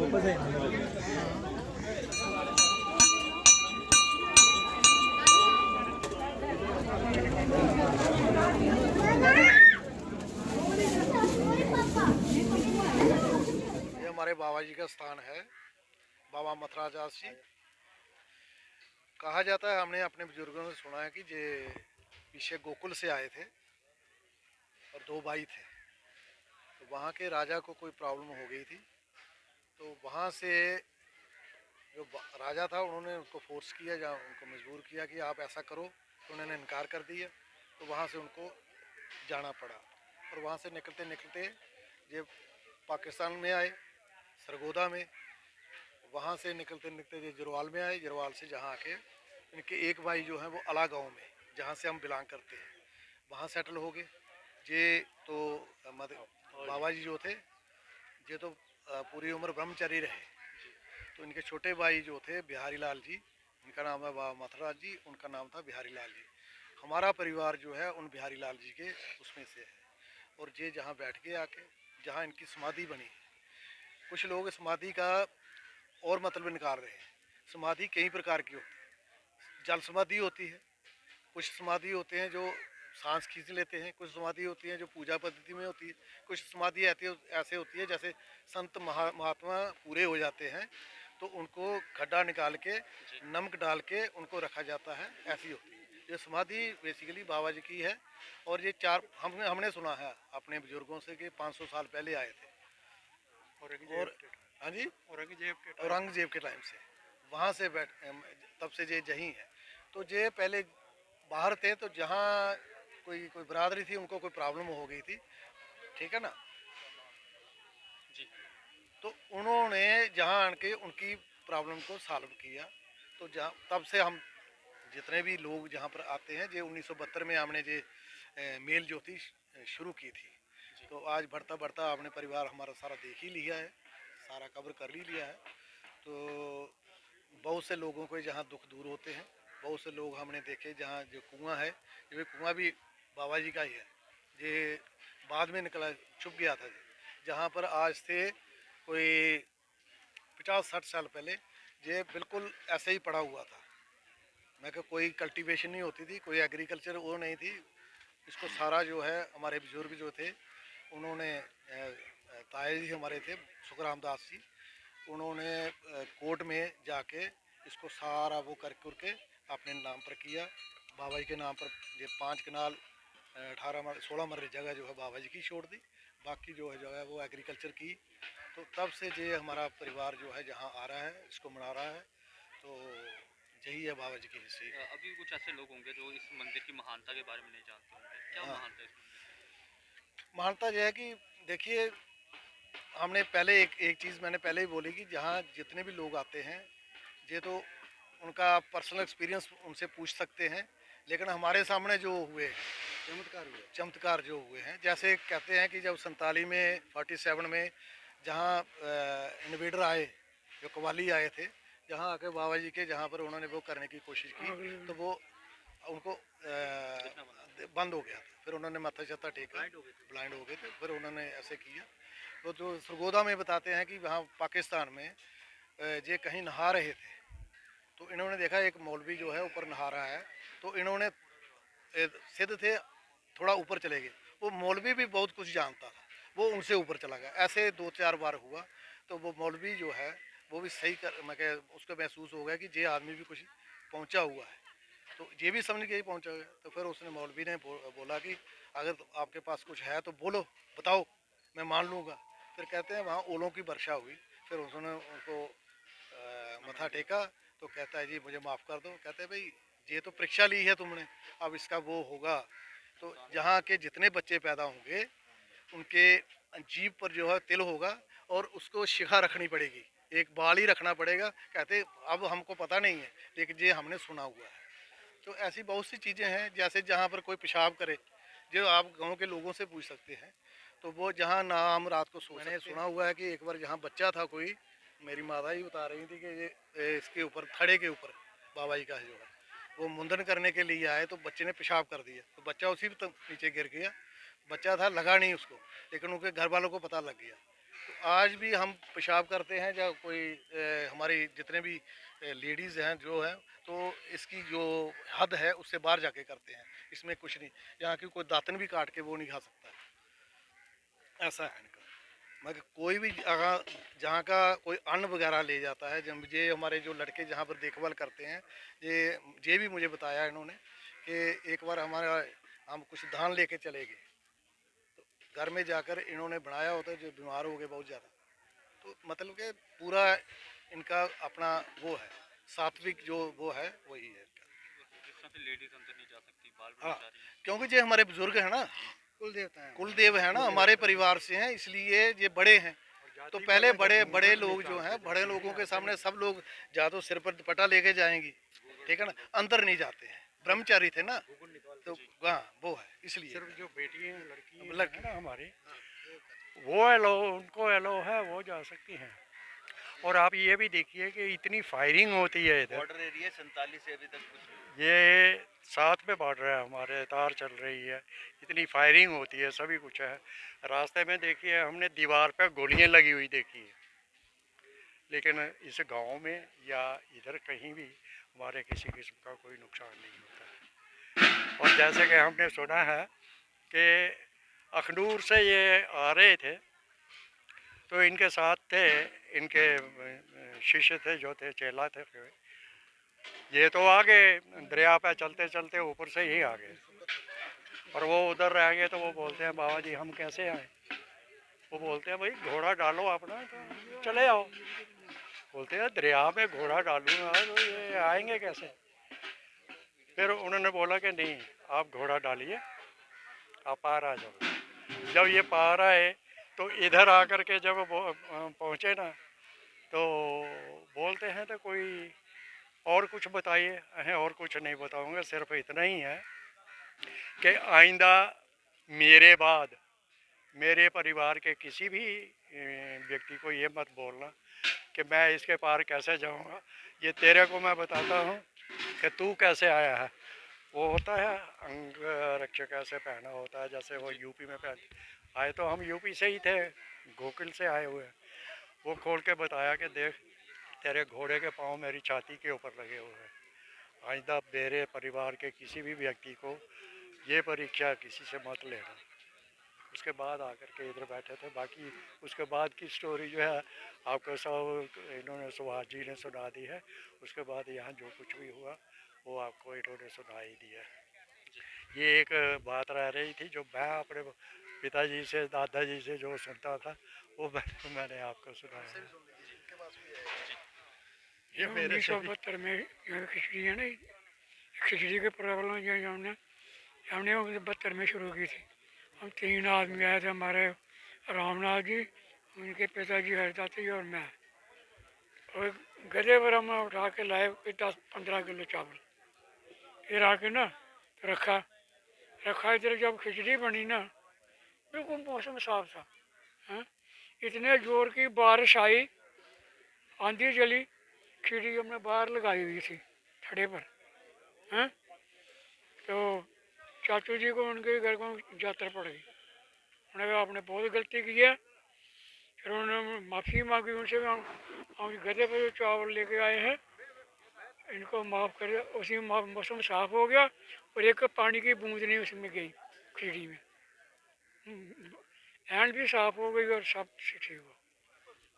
हमारे बाबा जी का स्थान है, बाबा मथुराज दास जी। कहा जाता है, हमने अपने बुजुर्गों से सुना है कि ये पीछे गोकुल से आए थे और दो भाई थे। तो वहाँ के राजा को कोई प्रॉब्लम हो गई थी, तो वहाँ से जो राजा था उन्होंने उनको फोर्स किया या उनको मजबूर किया कि आप ऐसा करो, तो उन्होंने इनकार कर दिया। तो वहाँ से उनको जाना पड़ा और वहाँ से निकलते निकलते ये पाकिस्तान में आए, सरगोदा में। वहाँ से निकलते निकलते ये जरवाल में आए, जरवाल से जहाँ आके इनके एक भाई जो हैं वो अला गाँव में, जहाँ से हम बिलोंग करते हैं, वहाँ सेटल हो गए। ये तो बाबा जी जो थे ये तो पूरी उम्र ब्रह्मचारी रहे। तो इनके छोटे भाई जो थे बिहारी लाल जी, इनका नाम है बाबा मथुराज जी, उनका नाम था बिहारी लाल जी। हमारा परिवार जो है उन बिहारी लाल जी के उसमें से है। और ये जहाँ बैठ के आके जहाँ इनकी समाधि बनी है, कुछ लोग समाधि का और मतलब निकाल रहे हैं। समाधि कई प्रकार की होती है, जल समाधि होती है, कुछ समाधि होते हैं जो सांस खींच लेते हैं, कुछ समाधि होती है जो पूजा पद्धति में होती है, कुछ समाधि ऐसे होती है जैसे संत महात्मा पूरे हो जाते हैं तो उनको गड्ढा निकाल के नमक डाल के उनको रखा जाता है, ऐसी होती है। ये समाधि बेसिकली बाबा जी की है। और ये चार हमने सुना है अपने बुजुर्गों से कि 500 साल पहले आए थे। और हाँ जी, औरंगजेब के टाइम से वहाँ से बैठ, तब से ये यहीं है। तो ये पहले बाहर थे, तो जहाँ कोई बरादरी थी उनको कोई प्रॉब्लम हो गई थी, ठीक है ना, जी। तो उन्होंने जहाँ आन के उनकी प्रॉब्लम को सॉल्व किया। तो जहाँ तब से हम जितने भी लोग जहाँ पर आते हैं, ये 1972 में हमने ये मेल ज्योति शुरू की थी। तो आज बढ़ता बढ़ता आपने परिवार हमारा सारा देख ही लिया है, सारा कवर कर ही लिया है। तो बहुत से लोगों को जहाँ दुख दूर होते हैं, बहुत से लोग हमने देखे जहाँ जो कुआं है, ये कुआं भी बाबा जी का ही है। ये बाद में निकला, छुप गया था। जहाँ पर आज से कोई 50-60 साल पहले ये बिल्कुल ऐसे ही पड़ा हुआ था। मैं कहा कोई कल्टीवेशन नहीं होती थी, कोई एग्रीकल्चर वो नहीं थी। इसको सारा जो है हमारे बुजुर्ग जो थे उन्होंने, ताया जी हमारे थे सुखराम दास जी, उन्होंने कोर्ट में जाके इसको सारा वो करके अपने नाम पर किया, बाबा जी के नाम पर। ये 5 कनाल 16 मरले जगह जो है बाबा जी की छोड़ दी, बाकी जो है जगह वो एग्रीकल्चर की। तो तब से ये हमारा परिवार जो है जहाँ आ रहा है, इसको मना रहा है। तो यही है बाबा जी की हिस्ट्री। अभी कुछ ऐसे लोग होंगे जो इस मंदिर की महानता के बारे में नहीं जानते होंगे, क्या महानता है इस मंदिर की? महानता यह है कि देखिए, हमने पहले एक चीज़ मैंने पहले ही बोली कि जहाँ जितने भी लोग आते हैं, ये तो उनका पर्सनल एक्सपीरियंस उनसे पूछ सकते हैं। लेकिन हमारे सामने जो हुए चमत्कार जो हुए हैं, जैसे कहते हैं कि जब 47 में 47 में जहाँ इन्वेडर आए, जो कवाली आए थे, जहाँ आके बाबा जी के जहाँ पर उन्होंने वो करने की कोशिश की, तो वो उनको बंद हो गया था। फिर उन्होंने माथा छत्ता टेका, ब्लाइंड हो गए थे, फिर उन्होंने ऐसे किया। तो जो सरगोदा में बताते हैं कि वहाँ पाकिस्तान में ये कहीं नहा रहे थे, तो इन्होंने देखा एक मौलवी जो है ऊपर नहा रहा है, तो इन्होंने सिद्ध थे, थोड़ा ऊपर चले गए। वो मौलवी भी बहुत कुछ जानता था, वो उनसे ऊपर चला गया। ऐसे 2-4 बार हुआ। तो वो मौलवी जो है वो भी सही कर, मैं कह उसको महसूस हो गया कि ये आदमी भी कुछ पहुंचा हुआ है, तो ये भी समझ के ही पहुंचा गया। तो फिर उसने मौलवी ने बोला कि अगर तो आपके पास कुछ है तो बोलो, बताओ, मैं मान लूँगा। फिर कहते हैं वहाँ ओलों की वर्षा हुई। फिर उसने उनको मथा टेका, तो कहता है जी मुझे माफ़ कर दो। कहते हैं भाई ये तो परीक्षा ली है तुमने, अब इसका वो होगा। तो जहाँ के जितने बच्चे पैदा होंगे उनके जीभ पर जो है तिल होगा और उसको शिखा रखनी पड़ेगी, एक बाल ही रखना पड़ेगा। कहते अब हमको पता नहीं है, लेकिन ये हमने सुना हुआ है। तो ऐसी बहुत सी चीज़ें हैं, जैसे जहाँ पर कोई पेशाब करे, जो आप गांव के लोगों से पूछ सकते हैं। तो वो जहाँ ना हम रात को मैंने सुना हुआ है कि एक बार जहाँ बच्चा था कोई, मेरी माता ही बता रही थी कि ये इसके ऊपर थड़े के ऊपर बाबा जी का जो है वो मुंडन करने के लिए आए, तो बच्चे ने पेशाब कर दिया, तो बच्चा उसी नीचे गिर गया। बच्चा था, लगा नहीं उसको, लेकिन उनके घर वालों को पता लग गया। तो आज भी हम पेशाब करते हैं या कोई हमारी जितने भी लेडीज़ हैं जो हैं, तो इसकी जो हद है उससे बाहर जाके करते हैं। इसमें कुछ नहीं, यहाँ की कोई दातन भी काट के वो नहीं खा सकता है, ऐसा है इनका। मगर कोई भी अगर जहाँ का कोई अन्न वगैरह ले जाता है, जब ये हमारे जो लड़के जहाँ पर देखभाल करते हैं, ये भी मुझे बताया इन्होंने कि एक बार हमारा हम कुछ धान लेके चले गए, घर में जाकर इन्होंने बनाया होता है, जो बीमार हो गए बहुत ज़्यादा। तो मतलब कि पूरा इनका अपना वो है, सात्विक जो वो है वही है इनका। जिस तरह से लेडीज अंदर नहीं जा सकती, बाल हाँ, बड़ा जा रही है। क्योंकि ये हमारे बुजुर्ग हैं ना, कुल देवता है, कुल देव है ना, हमारे परिवार से हैं, इसलिए ये बड़े हैं। तो पहले बड़े बड़े लोग जो हैं, बड़े लोगों के सामने सब लोग जा तो सिर पर दुपट्टा लेके जाएंगी, ठीक है ना, अंदर नहीं जाते हैं, ब्रह्मचारी थे ना। तो हाँ वो है इसलिए। सिर्फ जो बेटी हैं लड़की लड़की है ना हमारी, वो एलो, उनको एलो है, वो जा सकती हैं। और आप ये भी देखिए कि इतनी फायरिंग होती है इधर, बॉर्डर एरिया 47 से अभी तक कुछ ये साथ में बॉर्डर है हमारे, तार चल रही है, इतनी फायरिंग होती है, सभी कुछ है। रास्ते में देखिए हमने दीवार पे गोलियां लगी हुई देखी है, लेकिन इस गांव में या इधर कहीं भी हमारे किसी किस्म का कोई नुकसान नहीं होता है। और जैसे कि हमने सुना है कि अखनूर से ये आ रहे थे, तो इनके साथ थे, इनके शिष्य थे जो थे, चेला थे, ये तो आगे दरिया पे चलते चलते ऊपर से ही आ गए, और वो उधर रह गए। तो वो बोलते हैं बाबा जी हम कैसे आए? वो बोलते हैं भाई घोड़ा डालो अपना तो चले आओ। बोलते हैं दरिया में घोड़ा डालूंगा तो ये आएंगे कैसे? फिर उन्होंने बोला कि नहीं, आप घोड़ा डालिए, आप पार आ जाओ। जब ये पार आए तो इधर आकर के जब पहुँचे ना, तो बोलते हैं तो कोई और कुछ बताइए। अहें और कुछ नहीं बताऊंगा, सिर्फ इतना ही है कि आइंदा मेरे बाद मेरे परिवार के किसी भी व्यक्ति को ये मत बोलना कि मैं इसके पार कैसे जाऊंगा। ये तेरे को मैं बताता हूँ कि तू कैसे आया है। वो होता है अंग रक्षक ऐसे पहना होता है, जैसे वो यूपी में पहन आए, तो हम यूपी से ही थे, गोकुल से आए हुए। वो खोल के बताया कि देख तेरे घोड़े के पाँव मेरी छाती के ऊपर लगे हुए हैं। आइंदा मेरे परिवार के किसी भी व्यक्ति को ये परीक्षा किसी से मत लेना। उसके बाद आकर के इधर बैठे थे। बाकी उसके बाद की स्टोरी जो है आपको सब इन्होंने सुभाष जी ने सुना दी है। उसके बाद यहाँ जो कुछ भी हुआ वो आपको इन्होंने सुना ही दिया। ये एक बात रह रही थी जो मैं अपने पिताजी से, दादाजी से जो सुनता था, वो मैंने आपको सुनाया। ये मेरे 1972 में यहाँ खिचड़ी है ना, खिचड़ी के प्रॉब्लम जो हमने हमने 1972 में शुरू की थी। हम 3 आदमी आए थे, हमारे रामनाथ जी, उनके पिताजी हरिदास जी और मैं। और गधे पर हम उठा के लाए 10-15 किलो चावल। फिर आके ना तो रखा रखा इधर जब खिचड़ी बनी ना, बिल्कुल मौसम साफ था। हाँ, इतने जोर की बारिश आई, आंधी चली, खिचड़ी हमने बाहर लगाई हुई थी खड़े पर। हाँ, तो चाचू जी को उनके घर को यात्रा पड़ गई। उन्होंने कहा आपने बहुत गलती की है। फिर उन्होंने माफ़ी मांगी उनसे, हम गधे पर जो चावल लेके आए हैं इनको माफ़ कर दिया। उसी में मौसम साफ हो गया और एक पानी की बूंद नहीं उसमें गई खिचड़ी में। एंड भी साफ हो गई और सब ठीक हुआ।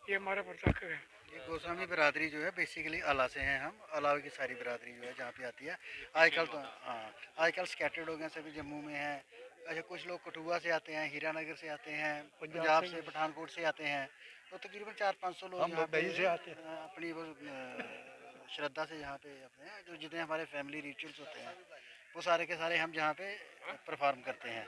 ये हमारा प्रत्यक्ष है। ये गोस्वामी बिरादरी जो है बेसिकली अला से हैं हम। अलावा की सारी बिरादरी जो है जहाँ पे आती है आजकल, तो हाँ आजकल स्कैटर्ड हो गए, सभी जम्मू में हैं। अच्छा, कुछ लोग कठुआ से आते हैं, हीरानगर से आते हैं, पंजाब से, पठानकोट से आते हैं। तो तकरीबन 400-500 लोग यहाँ पे से आते हैं। अपनी वो श्रद्धा से यहाँ पे अपने जो जितने हमारे फैमिली रिचुअल्स होते हैं वो सारे के सारे हम यहाँ पे परफॉर्म करते हैं।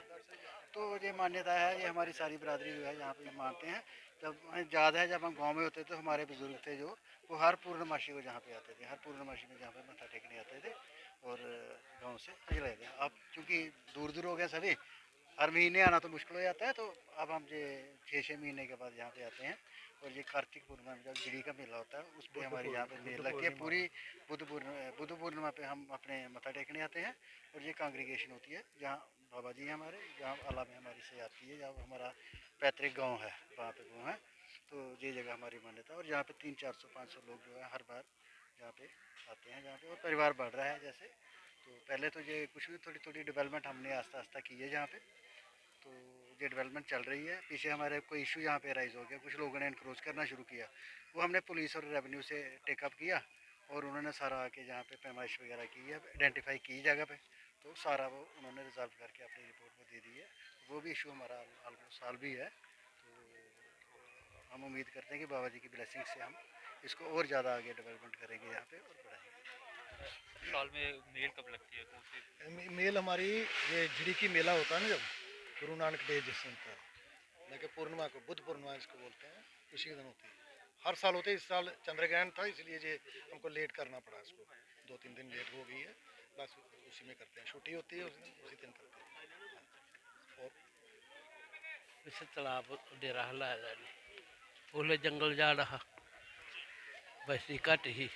तो ये मान्यता है, ये हमारी सारी बिरादरी जो है यहाँ पे मानते हैं। जब हमें याद है, जब हम गांव में होते तो हमारे बुजुर्ग थे जो, वो हर पूर्णमासी को यहाँ पे आते थे, हर पूर्णमासी में यहाँ पे मत्था टेकने आते थे और गांव से चले थे। अब चूँकि दूर दूर हो गए सभी, हर महीने आना तो मुश्किल हो जाता है, तो अब हम ये 6-6 महीने के बाद यहाँ पे आते हैं। और ये कार्तिक पूर्णिमा में जब गिरी का मेला होता है उस पर हमारे यहाँ पे मेला लगती है पूरी। बुद्ध पूर्णिमा पे हम अपने मत्था टेकने आते हैं और ये कांग्रीगेशन होती है जहाँ बाबा जी हमारे, जहाँ अला में हमारी से आती है, जहाँ हमारा पैतृक गांव है, वहाँ पे वो है। तो ये जगह हमारी मान्यता है। और यहाँ पे 300-400-500 लोग जो है हर बार यहाँ पे आते हैं जहाँ पे, और परिवार बढ़ रहा है जैसे। तो पहले तो ये कुछ भी थोड़ी थोड़ी डेवलपमेंट हमने आस्ता आस्ता की है यहाँ पे, तो ये डेवलपमेंट चल रही है। पीछे हमारे कोई इशू यहाँ पे राइज हो गया, कुछ लोगों ने इनक्रोच करना शुरू किया, वो हमने पुलिस और रेवेन्यू से टेकअप किया और उन्होंने सारा आके जहाँ पे पैमाइश वगैरह की है, आइडेंटिफाई की जगह पे, तो सारा वो उन्होंने रिजॉल्व करके अपनी रिपोर्ट को दे दी है। वो भी इशू हमारा ऑलमोस्ट सॉल्व भी है। तो हम उम्मीद करते हैं कि बाबा जी की ब्लेसिंग से हम इसको और ज़्यादा आगे डेवलपमेंट करेंगे यहाँ पे और बढ़ाएंगे। साल में मेल कब लगती है, कौन सी? मेल हमारी ये झिड़ी की मेला होता है ना, जब गुरु नानक देव जिस दिन का, लेकिन पूर्णिमा को, बुद्ध पूर्णिमा इसको बोलते हैं, उसी के दिन होती है। हर साल होते है, इस साल चंद्रग्रहण था इसलिए ये हमको लेट करना पड़ा, इसको 2-3 दिन लेट हो गई है, बस उसी में करते हैं। छुट्टी होती है उसी दिन करते हैं। और इसे तालाब डेरा हलाया दा नहीं, ओले जंगल जा रहा बस्ती घट ही,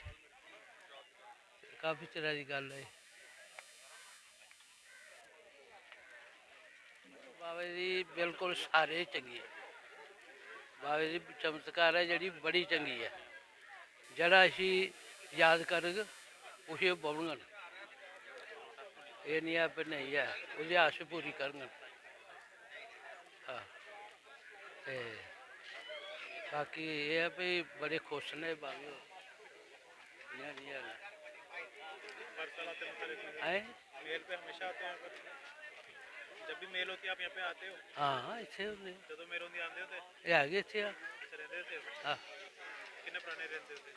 काफ़ी तरह की गल है। बाबे दी बिल्कुल सारे चंगी है, बाबे दी चमत्कार है जी बड़ी चंगी है। जरा असी याद करगे उसे बोलगन, ये नहीं है भी नहीं है, उसकी आस पूरी करगन। हाँ, ते बाकी ये है भी बड़े खुश ने बाबे, इ'यां नहीं है। मेल पे हमेशा आते हैं? जब भी मेल होती है आप यहाँ पे आते हो? हाँ इतने होंगे, ਜਦੋਂ ਮੇਲ ਹੁੰਦੀ ਆਉਂਦੇ ਹੋ ਤੇ ये है इतने ਅੱਛਾ ਰਹਿੰਦੇ ਹੋ ਤੇ हाँ ਕਿੰਨੇ ਪੁਰਾਣੇ ਰਹਿੰਦੇ ਹੋ ਤੇ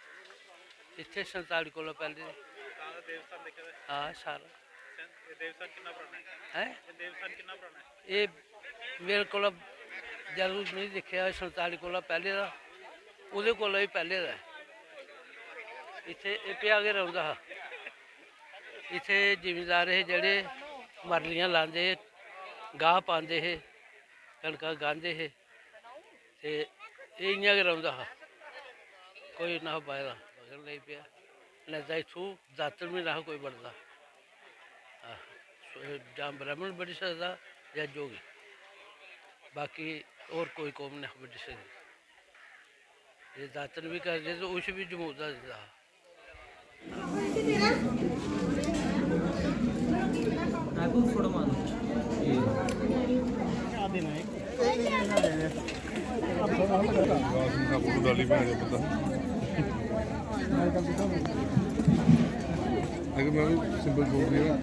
इतने 47 को पहले ਤਾਂ ਦਾ ਦੇਵਸਥਾਨ ਦੇਖਿਆ ਹੋਇਆ? हाँ सारा ਇਹ ਦੇਵਸਥਾਨ ਕਿੰਨਾ ਪੁਰਾਣਾ ਹੈ? है ਇਹ ਦੇਵਸਥਾਨ ਕਿੰਨਾ ਪੁਰਾਣਾ ਹੈ? ये मेरे को जरूर नहीं देखा 47 को पहले का, ਉਹਦੇ ਕੋਲ भी पहले का इतने पिया के रहा। इतने जिमींदार है जेडे मरलियां लाते, गाह पाते है, कणक गांदे है, ते इ'यां गै रौंह्दा हा, कोई ना बाहर बगल नहीं पिया, नहीं तो इत्थूं दातर भी ना कोई बनता। जां ब्राह्मण बड़ी सकदा जां जोगी, बाकी और कोई कौम नहीं बड़ी सकती। ये दातन भी करते तो उस भी जमूदा दिता। मैं भी सिंपल बोल रही हूँ।